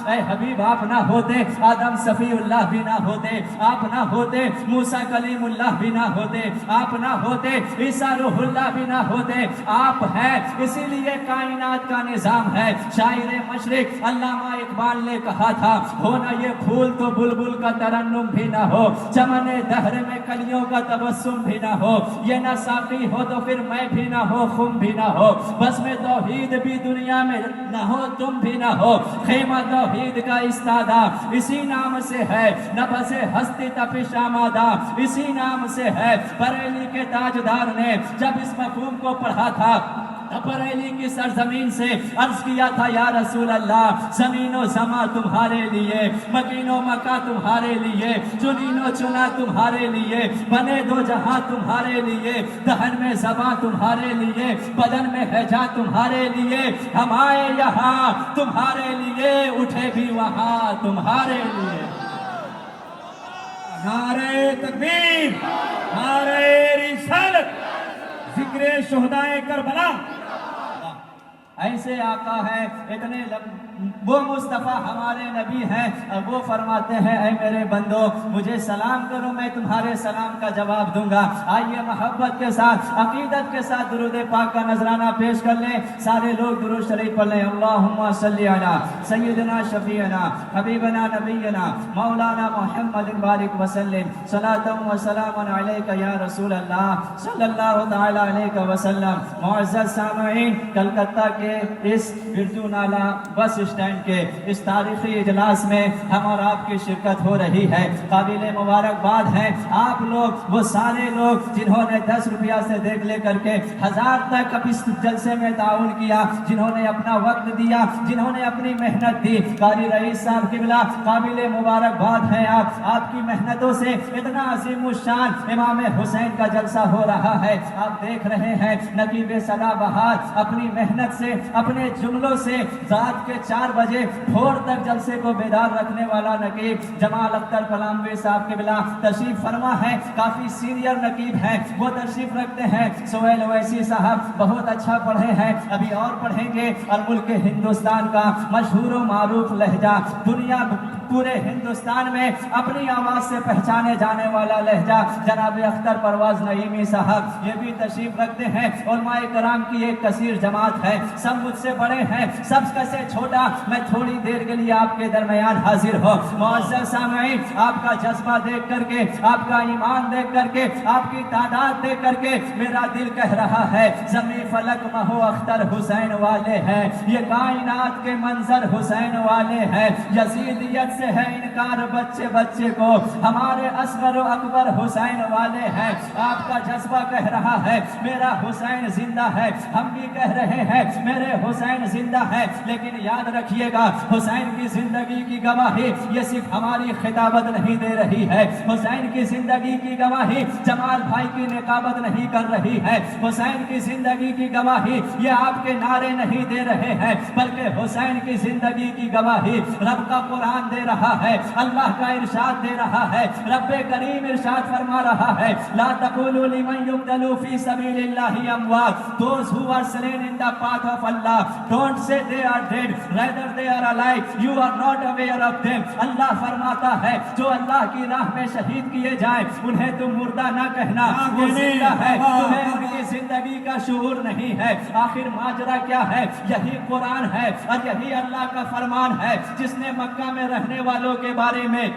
اے حبیب آپ نہ ہوتے آدم صفی اللہ بھی نہ ہوتے، آپ نہ ہوتے موسیٰ کلیم اللہ بھی نہ ہوتے، آپ نہ ہوتے عیسیٰ روح اللہ بھی نہ ہوتے، آپ ہیں، اسی لیے کائنات کا نظام ہے۔ شاعر مشرق علامہ اقبال نے کہا تھا، ہونا یہ پھول تو بلبل کا ترنم بھی نہ ہو، چمن دہر میں کلیوں کا تبسم بھی نہ ہو، یہ نہ ساقی ہو تو پھر میں بھی نہ ہو، خم بھی نہ ہو، بس میں توحید بھی دنیا میں نہ ہو، تم بھی نہ ہو، خیمہ توحید کا استادہ اسی نام سے ہے، نفس ہستی تپش آمادہ اسی نام سے ہے۔ بریلی کے تاجدار نے جب اس مفہوم کو پڑھا تھا، بریلی کی سرزمین سے عرض کیا تھا، یا رسول اللہ زمین و زماں تمہارے لیے، مکین و مکہ تمہارے لیے، چنین و چنا تمہارے لیے، بنے دو جہاں تمہارے لیے، دہن میں زباں تمہارے لیے، بدن میں ہجا تمہارے لیے، ہم آئے یہاں تمہارے لیے، اٹھے بھی وہاں تمہارے لیے۔ نعرہ تکبیر، نعرہ رسالت، ذکر شہدائے کربلا۔ ایسے آقا ہے، اتنے وہ مصطفیٰ ہمارے نبی ہیں، اور وہ فرماتے ہیں، اے میرے بندو مجھے سلام کرو، میں تمہارے سلام کا جواب دوں گا۔ آئیے محبت کے ساتھ، عقیدت کے ساتھ درود پاک کا نذرانہ پیش کر لیں، سارے لوگ درود شریف پڑھ لیں۔ اللہم صلی علی سیدنا شفیعنا حبیبنا نبینا مولانا محمد بارک وسلم، صلاۃ و سلام علیک یا رسول اللہ صلی اللہ تعالی علیہ وسلم۔ معزز سامعین، کلکتہ کے اس برجو نالہ بس اسٹینڈ کے اس تاریخی اجلاس میں ہم اور آپ کی شرکت ہو رہی ہے، قابل مبارکباد ہیں آپ لوگ، وہ سارے لوگ جنہوں نے 10 روپیہ سے دیکھ لے کر کے 1000 تک اس جلسے میں تعاون کیا، جنہوں نے اپنا وقت دیا، جنہوں نے اپنی محنت دی۔ قاری رئیس صاحب قبلہ قابل مبارکباد ہیں آپ کی محنتوں سے اتنا عظیم الشان امام حسین کا جلسہ ہو رہا ہے، آپ دیکھ رہے ہیں۔ نقیب صدا بہار اپنی محنت سے، اپنے جملوں سے رات کے 4 بجے بھور تک جلسے کو بیدار رکھنے والا نقیب جمال اختر پلاموی صاحب کے بلا تشریف فرما ہے، کافی سینئر نقیب ہیں، وہ تشریف رکھتے ہیں۔ سہیل اویسی صاحب بہت اچھا پڑھے ہیں، ابھی اور پڑھیں گے، اور ملک ہندوستان کا مشہور و معروف لہجہ، دنیا پورے ہندوستان میں اپنی آواز سے پہچانے جانے والا لہجہ، جناب اختر پرواز نعیمی صاحب یہ بھی تشریف رکھتے ہیں۔ علماء کرام کی ایک کثیر جماعت ہے، سب مجھ سے بڑے ہیں، سب سے چھوٹا میں تھوڑی دیر کے لیے آپ کے درمیان حاضر ہو۔ معزز سامعین، آپ کا جذبہ دیکھ کر کے، آپ کا ایمان دیکھ کر کے، آپ کی تعداد دیکھ کر کے میرا دل کہہ رہا ہے، زمین فلک مہو اختر حسین والے ہیں، یہ کائنات کے منظر حسین والے ہیں، یزیدیت سے ہے انکار بچے بچے کو، ہمارے اصغر و اکبر حسین والے ہیں۔ آپ کا جذبہ کہہ رہا ہے میرا حسین زندہ ہے، ہم بھی کہہ رہے ہیں میرے حسین زندہ ہے، لیکن یاد رکھیے گا حسین کی زندگی کی گواہی یہ صرف ہماری خطابت نہیں دے رہی ہے، حسین کی زندگی کی گواہی جمال بھائی کی نقابت نہیں کر رہی ہے، حسین کی زندگی کی گواہی یہ آپ کے نعرے نہیں دے رہے ہیں، بلکہ حسین کی زندگی کی گواہی رب کا قرآن دے رہا ہے، اللہ کا ارشاد دے رہا ہے، رب کریم ارشاد فرما رہا ہے، لا تقولوا لمن يقتل في سبيل الله اموات، those who are slain in the path of Allah, don't say they are dead, rather they are alive, you are not aware of them۔ اللہ فرماتا ہے جو اللہ کی راہ میں شہید کیے جائیں انہیں تم مردہ نہ کہنا، وہ زندہ ہے، تمہیں ان کی زندگی کا شعور نہیں ہے۔ آخر ماجرا کیا ہے؟ یہی قرآن ہے اور یہی اللہ کا فرمان ہے، جس نے مکہ میں رہنے والوں کے بارے میں،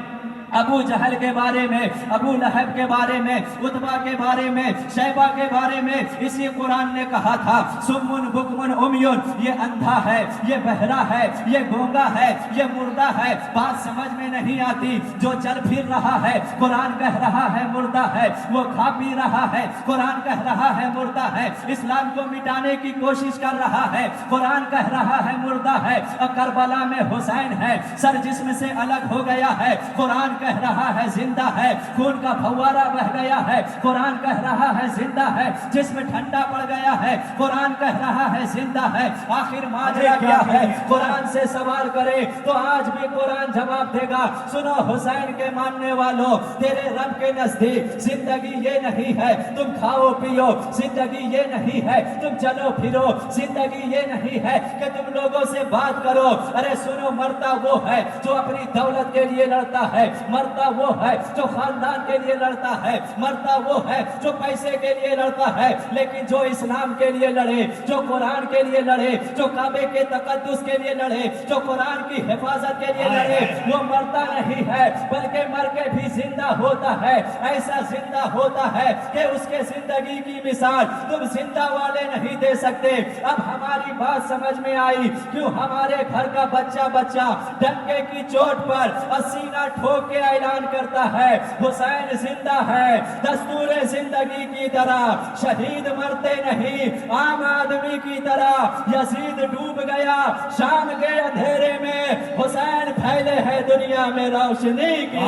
ابو جہل کے بارے میں، ابو لہب کے بارے میں، عتبہ کے بارے میں، شیبہ کے بارے میں اسی قرآن نے کہا تھا، سمن بکمن امیون، یہ اندھا ہے، یہ بہرا ہے، یہ گونگا ہے، یہ مردہ ہے، بات سمجھ میں نہیں آتی، جو چل پھر رہا ہے قرآن کہہ رہا ہے مردہ ہے، وہ کھا پی رہا ہے قرآن کہہ رہا ہے مردہ ہے، اسلام کو مٹانے کی کوشش کر رہا ہے قرآن کہہ رہا ہے مردہ ہے، اور کربلا میں حسین ہے، سر جسم سے الگ ہو گیا ہے قرآن کہہ رہا ہے زندہ ہے، خون کا فوارہ بہ گیا ہے، قرآن کہہ رہا ہے زندہ ہے، جسم ٹھنڈا پڑ گیا ہے، قرآن کہہ رہا ہے زندہ ہے۔ آخر ماجرا کیا ہے؟ قرآن سے سوال کرے تو آج بھی قرآن جواب دے گا۔ سنو حسین کے ماننے والوں، تیرے رب کے نزدیک زندگی یہ نہیں ہے تم کھاؤ پیو، زندگی یہ نہیں ہے تم چلو پھرو، زندگی یہ نہیں ہے کہ تم لوگوں سے بات کرو۔ ارے سنو، مرتا وہ ہے جو اپنی دولت کے لیے لڑتا ہے، مرتا وہ ہے جو خاندان کے لیے لڑتا ہے، مرتا وہ ہے جو پیسے کے لیے لڑتا ہے، لیکن جو اسلام کے لیے لڑے، جو قرآن کے لیے لڑے، جو کعبے کے تقدس کے لیے لڑے، جو قرآن کی حفاظت کے لیے لڑے، وہ مرتا نہیں ہے بلکہ مر کے بھی زندہ ہوتا ہے۔ ایسا زندہ ہوتا ہے کہ اس کے زندگی کی مثال تم زندہ والے نہیں دے سکتے۔ اب ہماری بات سمجھ میں آئی کیوں ہمارے گھر کا بچہ ڈنکے کی چوٹ پر سینہ ٹھوک کے اعلان کرتا ہے حسین زندہ ہے۔ دستور زندگی کی طرح شہید مرتے نہیں، عام آدمی کی طرح یزید ڈوب گیا شام کے اندھیرے میں، حسین پھیلے ہے دنیا میں روشنی کی۔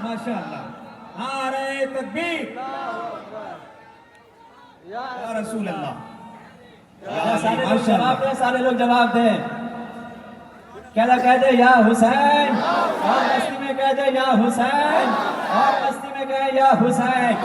ماشاء اللہ، نعرہ تکبیر، یا رسول اللہ۔ سارے لوگ جواب دیں، کہہ دے یا حسین، اور بستی میں کہہ دے یا حسین، اور بستی میں کہے یا حسین۔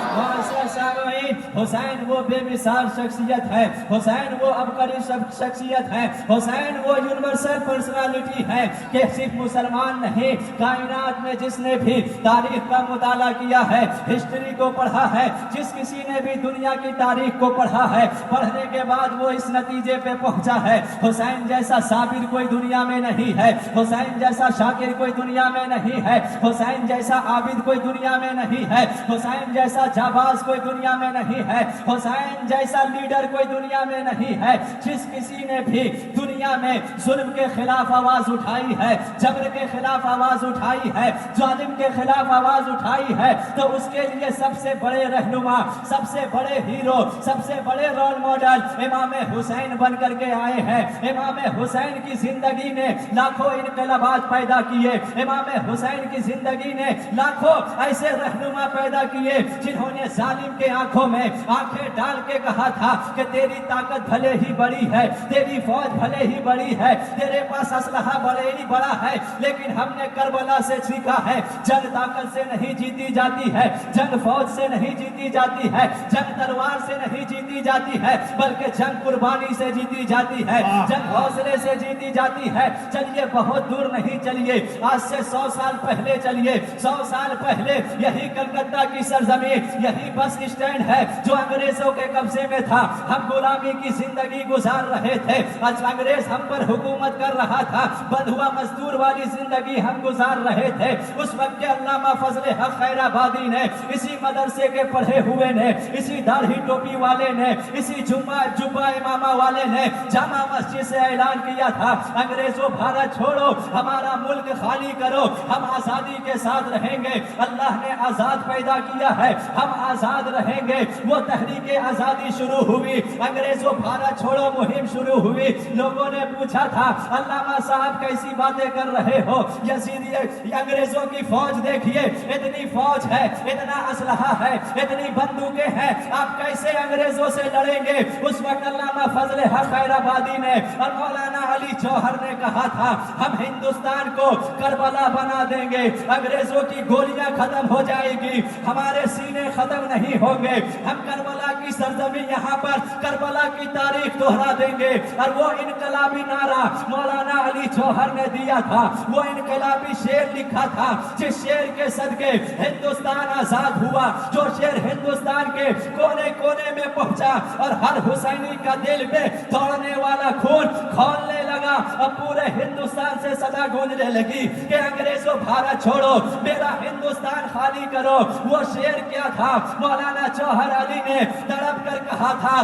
حسین وہ بے مثال شخصیت ہے، حسین وہ عبقری شخصیت ہے، حسین وہ یونیورسل پرسنالٹی ہے کہ صرف مسلمان نہیں، کائنات میں جس نے بھی تاریخ کا مطالعہ کیا ہے، ہسٹری کو پڑھا ہے، جس کسی نے بھی دنیا کی تاریخ کو پڑھا ہے، پڑھنے کے بعد وہ اس نتیجے پہ پہنچا ہے حسین جیسا صابر کوئی دنیا میں نہیں ہے، حسین جیسا شاکر کوئی دنیا میں نہیں ہے، حسین جیسا عابد کوئی دنیا میں نہیں ہے، حسین جیسا جاباز کوئی دنیا میں نہیں ہے، حسین جیسا لیڈر کوئی دنیا میں نہیں ہے۔ جس کسی نے بھی دنیا میں ظلم کے خلاف آواز اٹھائی ہے، جبر کے خلاف آواز اٹھائی ہے، ظالم کے خلاف آواز اٹھائی ہے، تو اس کے لیے سب سے بڑے رہنما، سب سے بڑے ہیرو، سب سے بڑے رول ماڈل امام حسین بن کر کے آئے ہیں۔ امام حسین کی زندگی نے لاکھوں انقلابات پیدا کیے، امام حسین کی زندگی نے لاکھوں ایسے رہنما پیدا کیے جنہوں نے ظالم کے آنکھوں میں آنکھیں ڈال کے کہا تھا کہ تیری طاقت بھلے ہی بڑی ہے، تیری فوج بھلے ہی بڑی ہے، تیرے پاس اسلحہ بڑے ہی بڑا ہے، لیکن ہم نے کربلا سے سیکھا ہے جنگ طاقت سے نہیں جیتی جاتی ہے، جنگ فوج سے نہیں جیتی جاتی ہے، جنگ تلوار سے نہیں جیتی جاتی ہے، بلکہ جنگ قربانی سے جیتی جاتی ہے، جنگ حوصلے سے جیتی جاتی ہے۔ چلیے بہت دور نہیں چلیے، آج سے 100 سال پہلے چلیے، 100 سال پہلے یہی کلکتہ کی سرزمین، یہی بس اسٹینڈ ہے جو انگریزوں کے قبضے میں تھا، ہم غلامی کی زندگی گزار رہے تھے، آج انگریز ہم پر حکومت کر رہا تھا، بندھوا مزدور والی زندگی ہم گزار رہے تھے۔ اس وقت کے علامہ فضل حق خیر آبادی نے، اسی مدرسے کے پڑھے ہوئے نے، اسی داڑھی ٹوپی والے نے، اسی جبہ امامہ والے نے جامع مسجد سے اعلان کیا تھا انگریزوں بھارت چھوڑو، ہمارا ملک خالی کرو، ہم آزادی کے ساتھ رہیں گے، اللہ نے آزاد پیدا کیا ہے، ہم آزاد رہیں گے۔ وہ تحریک آزادی شروع ہوئی، انگریزوں بھارت چھوڑو مہم شروع ہوئی، لوگوں نے پوچھا تھا علامہ صاحب کیسی باتیں کر رہے ہو، یزیدی انگریزوں کی فوج دیکھیے، اتنی فوج ہے، اتنا اسلحہ ہے، اتنی بندوقیں ہیں، آپ کیسے انگریزوں سے لڑیں گے؟ اس وقت علامہ فضل حق خیر آبادی نے اور مولانا علی جوہر نے کہا تھا ہم ہندوستان کو کربلا بنا دیں گے، انگریزوں کی گولیاں ختم ہو جائے گی، ہمارے سینے ختم نہیں ہوں گے، ہم کربلا کی سرزمین یہاں پر کربلا کی تاریخ دہرا دیں گے۔ اور وہ انقلابی نعرہ مولانا علی جوہر نے دیا تھا، وہ انقلابی شعر لکھا تھا جس شعر کے صدقے ہندوستان آزاد ہوا، جو شعر ہندوستان کے کونے کونے میں پہنچا اور ہر حسینی کا دل میں دوڑنے والا خون کھولنے لگا، اب پورے ہندوستان سے صدا گونجنے لگی کہ انگریزوں بھارت چھوڑو، میرا ہندوستان خالی کرو۔ وہ شعر کیا تھا؟ مولانا جوہر علی نے تڑپ کر کہا تھا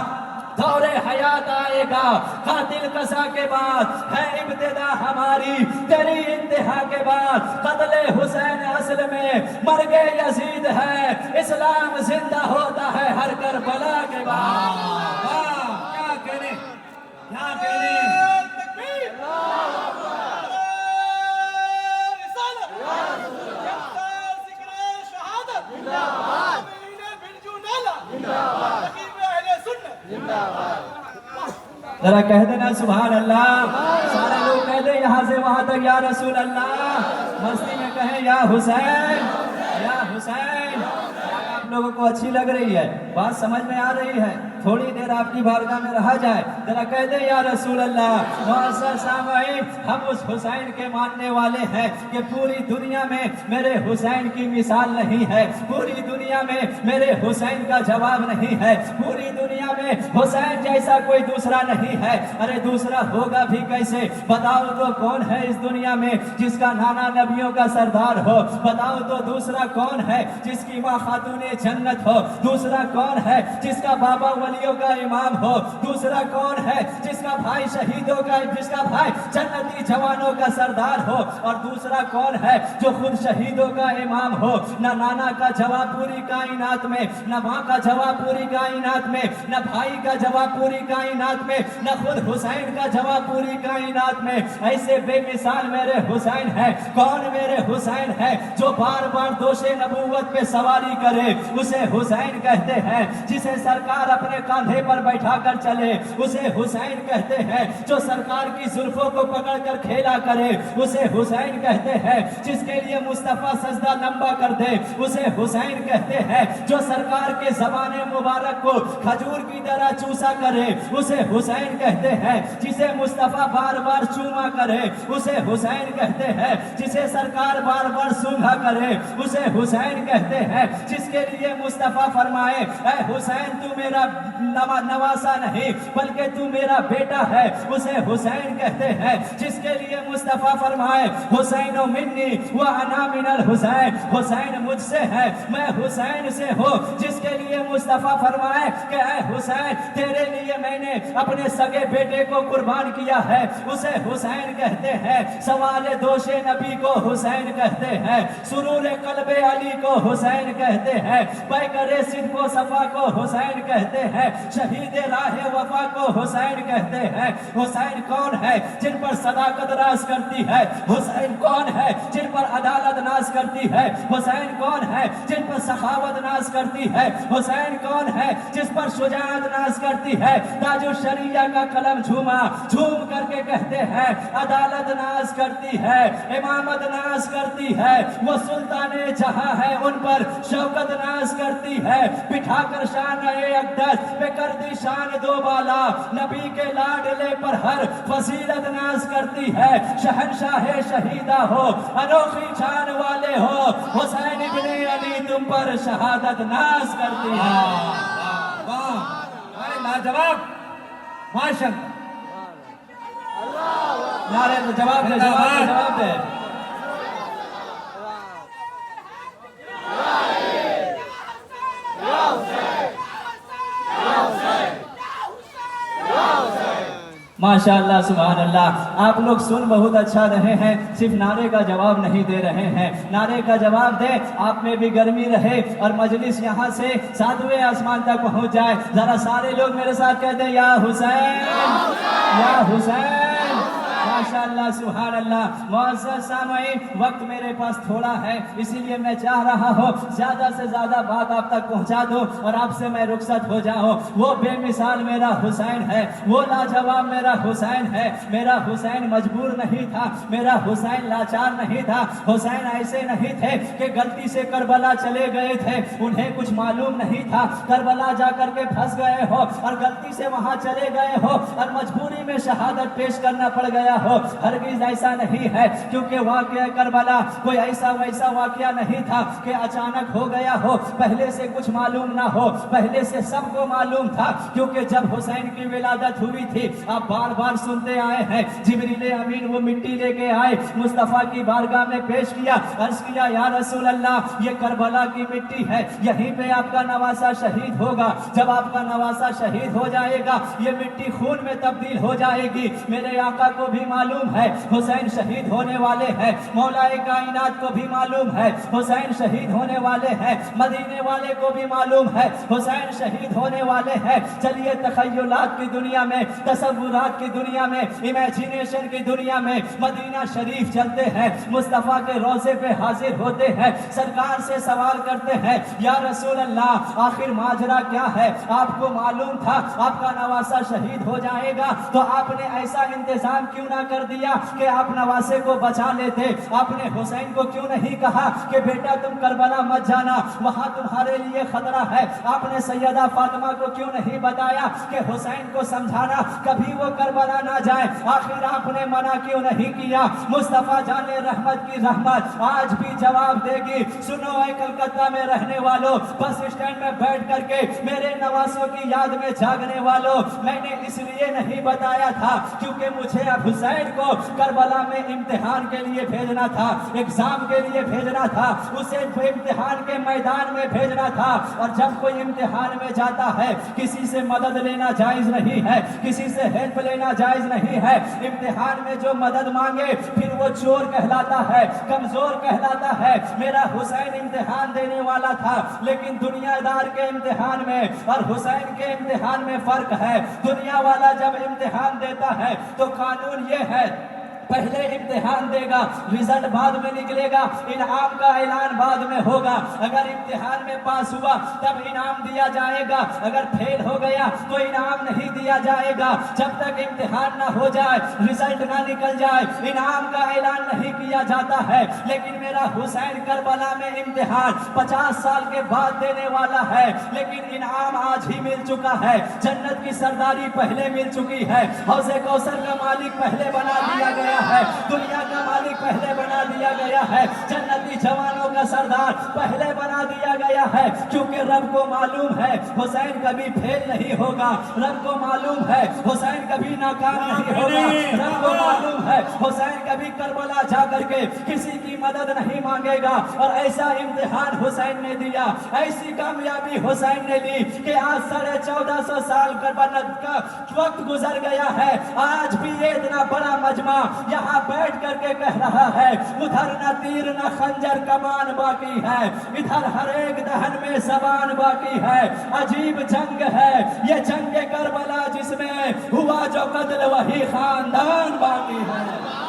دور حیات آئے گا قاتل قضا کے بعد، ہے ابتدا ہماری تیری انتہا کے بعد، قتل حسین اصل میں مرگ یزید ہے، اسلام زندہ ہوتا ہے ہر کربلا کے بعد۔ کیا کہنے، کیا کہنے، تکبیر، اللہ اکبر، رسالت ذرا کہہ دینا سبحان اللہ. سارے لوگ کہہ دیں یہاں سے وہاں تک یا رسول اللہ. مستی میں کہیں یا حسین یا حسین. آپ لوگوں کو اچھی لگ رہی ہے بات سمجھ میں آ رہی ہے؟ تھوڑی دیر آپ کی بارگاہ میں رہا جائے ذرا کہہ دیں یا رسول اللہ. معزز سامعین ہم اس حسین کے ماننے والے ہیں کہ پوری دنیا میں میرے حسین کی مثال نہیں ہے, پوری دنیا میں میرے حسین کا جواب نہیں ہے, پوری دنیا میں حسین جیسا کوئی دوسرا نہیں ہے. ارے دوسرا ہوگا بھی کیسے؟ بتاؤ تو کون ہے اس دنیا میں جس کا نانا نبیوں کا سردار ہو؟ بتاؤ تو دوسرا کون ہے جس کی ماں خاتون جنت ہو؟ دوسرا کون ہے جس کا بابا ولیوں کا امام ہو؟ دوسرا کون ہے جس کا بھائی شہیدوں کا, جس کا بھائی جنتی جوانوں کا سردار ہو؟ اور دوسرا کون ہے جو خود شہیدوں کا امام ہو؟ نہ نانا کا جواب پوری کائنات میں, نہ ماں کا جواب پوری کائنات میں, نہ بھائی کا جواب پوری کائنات میں, نہ خود حسین کا جواب پوری کائنات میں. ایسے بے مثال میرے حسین ہے. کون میرے حسین ہے جو بار بار دوش نبوت پہ سواری کرے؟ اسے حسین کہتے ہیں. جسے سرکار اپنے کاندھے پر بیٹھا کر چلے اسے حسین کہتے ہیں. جو سرکار کی زلفوں کو پکڑ کر کھیلا کرے اسے حسین کہتے ہیں. جس کے لیے مصطفیٰ سجدہ لمبا کر دے اسے حسین کہتے ہیں. جو سرکار کے زبان مبارک کو کھجور کی طرح چوسا کرے اسے حسین کہتے ہیں. جسے مصطفیٰ بار بار چوما کرے اسے حسین کہتے ہیں. جسے سرکار بار بار سونگھا کرے اسے حسین کہتے ہیں. جس کے لیے مصطفیٰ فرمائے اے حسین تو میرا نواسا نہیں بلکہ تو میرا بیٹا ہے اسے حسین کہتے ہیں. جس کے لیے مصطفیٰ فرمائے حسین منی وانا من الحسین, حسین مجھ سے ہے میں حسین سے ہوں. جس کے لیے مصطفیٰ فرمائے کہ اے حسین تیرے لیے میں نے اپنے سگے بیٹے کو قربان کیا ہے اسے حسین کہتے ہیں. سوال دوش نبی کو حسین کہتے ہیں. سرور قلب علی کو حسین کہتے ہیں. پیکر صدق و صفا کو حسین کہتے ہیں. شہید راہ وفا کو حسین کہتے ہیں. حسین کون ہے جن پر صداقت راز کرتی ہے؟ حسین کون ہے جن پر عدالت ناز کرتی ہے؟ حسین کون ہے جن پر سخاوت ناز کرتی ہے؟ حسین کون ہے جس پر شجاعت ناز کرتی ہے؟ تاج الشریعہ کا قلم جھوما جھوم کر کے کہتے ہیں عدالت ناز کرتی ہے, امامت ناز کرتی ہے. وہ سلطان جہاں ہے ان پر شوکت ناز کرتی ہے. بٹھا کر شان اقدس پہ کر دی شان دو بالا, نبی کے لاڈلے پر ہر فضیلت ناز کرتی ہے. شہنشاہ شہیدہ ہو انوکھی شان والے ہو حسین ابن علی تم پر شہادت ناز کرتی ہے. واہ لاجواب ماشاءاللہ. نعرے جواب دے جواب دے جواب دے. ماشاءاللہ سبحان اللہ. آپ لوگ سن بہت اچھا رہے ہیں, صرف نعرے کا جواب نہیں دے رہے ہیں. نعرے کا جواب دے, آپ میں بھی گرمی رہے اور مجلس یہاں سے 7ویں آسمان تک پہنچ جائے. ذرا سارے لوگ میرے ساتھ کہتے ہیں یا حسین یا حسین. ماشاءاللہ سبحان اللہ. معزز سامعین وقت میرے پاس تھوڑا ہے اسی لیے میں چاہ رہا ہوں زیادہ سے زیادہ بات آپ تک پہنچا دو اور آپ سے میں رخصت ہو جاؤں. وہ بے مثال میرا حسین ہے, وہ لاجواب میرا حسین ہے. میرا حسین مجبور نہیں تھا, میرا حسین لاچار نہیں تھا. حسین ایسے نہیں تھے کہ غلطی سے کربلا چلے گئے تھے, انہیں کچھ معلوم نہیں تھا کربلا جا کر کے پھنس گئے ہو اور غلطی سے وہاں چلے گئے ہو اور مجبوری میں شہادت پیش کرنا پڑ گیا ہو. ہرگز ایسا نہیں ہے کیونکہ واقعہ کربلا کوئی ایسا ویسا واقعہ نہیں تھا کہ اچانک ہو گیا ہو, پہلے سے کچھ معلوم نہ ہو. پہلے سے سب کو معلوم تھا کیونکہ جب حسین کی ولادت ہوئی تھی آپ بار بار سنتے آئے ہیں جبریل امین وہ مٹی لے کے آئے, مصطفیٰ کی بارگاہ میں پیش کیا, عرض کیا یا رسول اللہ یہ کربلا کی مٹی ہے, یہیں پہ آپ کا نواسا شہید ہوگا. جب آپ کا نواسا شہید ہو جائے گا یہ مٹی خون میں تبدیل ہو جائے گی. میرے آقا کو بھی معلوم ہے حسین شہید ہونے والے ہیں، مولا کائنات کو بھی معلوم ہے حسین شہید ہونے والے ہیں، مدینے والے کو بھی معلوم ہے حسین شہید ہونے والے ہیں۔ چلیے تخیلات کی دنیا میں، تصورات کی دنیا میں، امیجینیشن کی دنیا میں مدینہ شریف چلتے ہیں، مصطفیٰ کے روضے پہ حاضر ہوتے ہیں، سرکار سے سوال کرتے ہیں یا رسول اللہ آخر ماجرا کیا ہے؟ آپ کو معلوم تھا آپ کا نواسہ شہید ہو جائے گا تو آپ نے ایسا انتظام کیوں نہ کر دیا کہ آپ نواسے کو بچا لیتے؟ آپ نے حسین کو کیوں نہیں کہا کہ بیٹا تم کربلا مت جانا، وہاں تمہارے لیے خطرہ ہے؟ آپ نے سیدہ فاطمہ کو کیوں نہیں بتایا کہ حسین کو سمجھانا کبھی وہ کربلا نہ جائے؟ آخر آپ نے منع کیوں نہیں کیا؟ مصطفیٰ جان رحمت کی رحمت آج بھی جواب دے گی۔ سنو اے کلکتہ میں رہنے والوں، بس اسٹینڈ میں بیٹھ کر کے میرے نواسوں کی یاد میں جاگنے والوں، میں نے اس لیے نہیں بتایا تھا کیونکہ مجھے اب حسین کو کربلا میں امتحان کے لیے بھیجنا تھا، ایگزام کے لیے بھیجنا تھا، اسے امتحان کے میدان میں بھیجنا تھا۔ اور جب کوئی امتحان میں جاتا ہے کسی سے مدد لینا جائز نہیں ہے، کسی سے ہیلپ لینا جائز نہیں ہے۔ امتحان میں جو مدد مانگے پھر وہ چور کہلاتا ہے، کمزور کہلاتا ہے۔ میرا حسین امتحان دینے والا تھا لیکن دنیا دار کے امتحان میں اور حسین کے امتحان میں فرق ہے۔ دنیا والا جب امتحان دیتا ہے تو قانون یہ ہے پہلے امتحان دے گا، رزلٹ بعد میں نکلے گا، انعام کا اعلان بعد میں ہوگا۔ اگر امتحان میں پاس ہوا تب انعام دیا جائے گا، اگر فیل ہو گیا تو انعام نہیں دیا جائے گا۔ جب تک امتحان نہ ہو جائے، رزلٹ نہ نکل جائے، انعام کا اعلان نہیں کیا جاتا ہے۔ لیکن میرا حسین کربلا میں امتحان 50 سال کے بعد دینے والا ہے، لیکن انعام آج ہی مل چکا ہے۔ جنت کی سرداری پہلے مل چکی ہے، حوض کوثر کا مالک پہلے بنا دیا گیا ہے، دنیا کا مالک پہلے بنا دیا گیا ہے، جنتی جوانوں کا سردار پہلے بنا دیا گیا ہے۔ کیونکہ رب کو معلوم ہے حسین کبھی فیل نہیں ہوگا، رب کو معلوم ہے حسین کبھی ناکام نہیں ہوگا، رب کو معلوم ہے حسین کبھی کربلا جا کر کے کسی کی مدد نہیں مانگے گا۔ اور ایسا امتحان حسین نے دیا، ایسی کامیابی حسین نے لی کہ آج 1450 سال کربلا کا وقت گزر گیا ہے، آج بھی یہ اتنا بڑا مجمع یہاں بیٹھ کر کے کہہ رہا ہے ادھر نہ تیر نہ خنجر کمان باقی ہے، ادھر ہر ایک دہن میں زبان باقی ہے۔ عجیب جنگ ہے یہ جنگ کربلا، جس میں ہوا جو قتل وہی خاندان باقی ہے۔